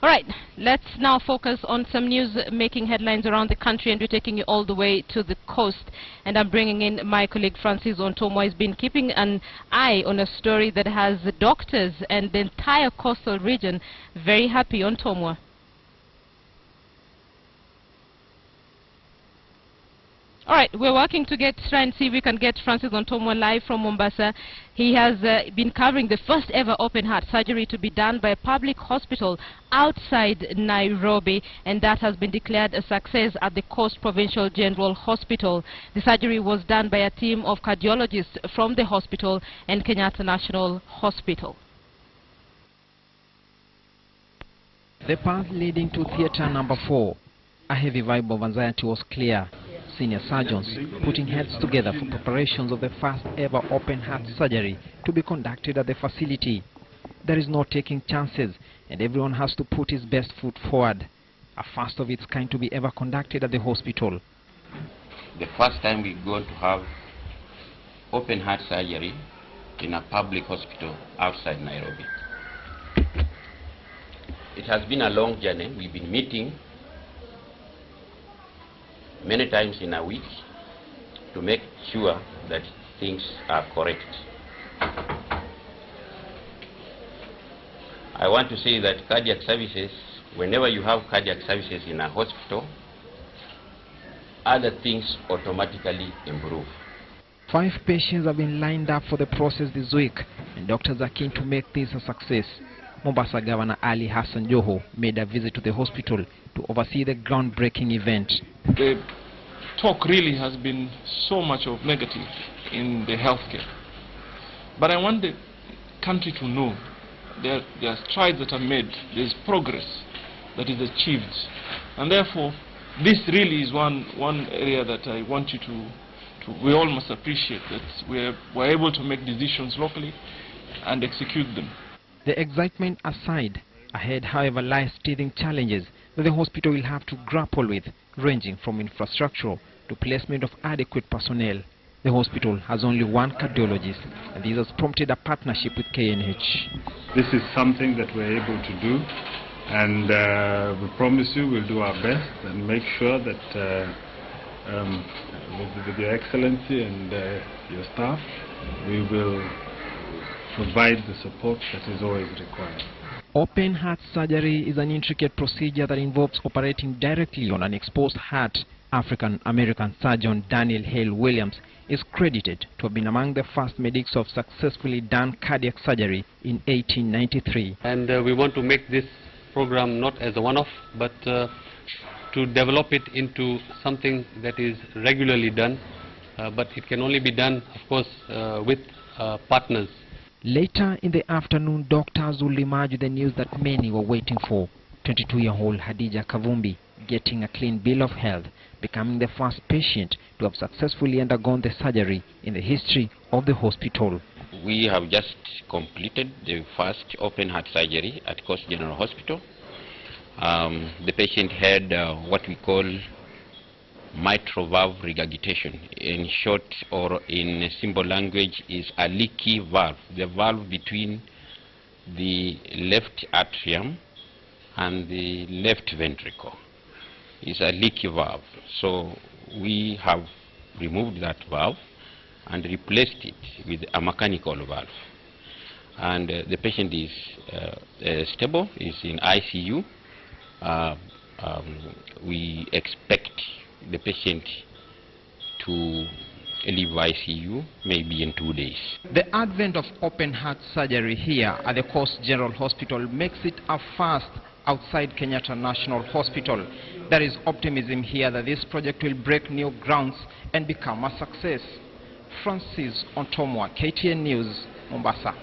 All right, let's now focus on some news making headlines around the country, and we're taking you all the way to the coast. And I'm bringing in my colleague Francis Ontomwa. He's been keeping an eye on a story that has the doctors and the entire coastal region very happy. Ontomwa. All right, we're working to try and see if we can get Francis Ontomwa live from Mombasa. He has been covering the first ever open heart surgery to be done by a public hospital outside Nairobi, and that has been declared a success at the Coast Provincial General Hospital. The surgery was done by a team of cardiologists from the hospital and Kenyatta National Hospital. The path leading to theatre number 4, a heavy vibe of anxiety was clear. Senior surgeons putting heads together for preparations of the first ever open heart surgery to be conducted at the facility. There is no taking chances, and everyone has to put his best foot forward. A first of its kind to be ever conducted at the hospital. The first time we're going to have open heart surgery in a public hospital outside Nairobi. It has been a long journey. We've been meeting many times in a week to make sure that things are correct. I want to say that cardiac services, whenever you have cardiac services in a hospital, other things automatically improve. 5 patients have been lined up for the process this week, and doctors are keen to make this a success. Mombasa Governor Ali Hassan Joho made a visit to the hospital to oversee the groundbreaking event. The talk really has been so much of negative in the healthcare. But I want the country to know there are strides that are made, there's progress that is achieved. And therefore, this really is one area that I want you we all must appreciate, that we're able to make decisions locally and execute them. The excitement aside, ahead however lies teething challenges that the hospital will have to grapple with, ranging from infrastructure to placement of adequate personnel. The hospital has only one cardiologist, and this has prompted a partnership with KNH. This is something that we're able to do, and we promise you we'll do our best and make sure that with your excellency and your staff, we will provide the support that is always required. Open heart surgery is an intricate procedure that involves operating directly on an exposed heart. African-American surgeon Daniel Hale Williams is credited to have been among the first medics of successfully done cardiac surgery in 1893. And we want to make this program not as a one-off, but to develop it into something that is regularly done. But it can only be done, of course, with partners. Later in the afternoon, doctors will emerge with the news that many were waiting for. 22-year-old Hadija Kavumbi getting a clean bill of health, becoming the first patient to have successfully undergone the surgery in the history of the hospital. We have just completed the first open heart surgery at Coast General Hospital. The patient had what we call mitral valve regurgitation. In short, or in simple language, is a leaky valve. The valve between the left atrium and the left ventricle is a leaky valve. So we have removed that valve and replaced it with a mechanical valve. And the patient is stable, is in ICU. We expect the patient to leave ICU maybe in 2 days. The advent of open heart surgery here at the Coast General Hospital makes it a first outside Kenyatta National Hospital. There is optimism here that this project will break new grounds and become a success. Francis Ontomwa, KTN News, Mombasa.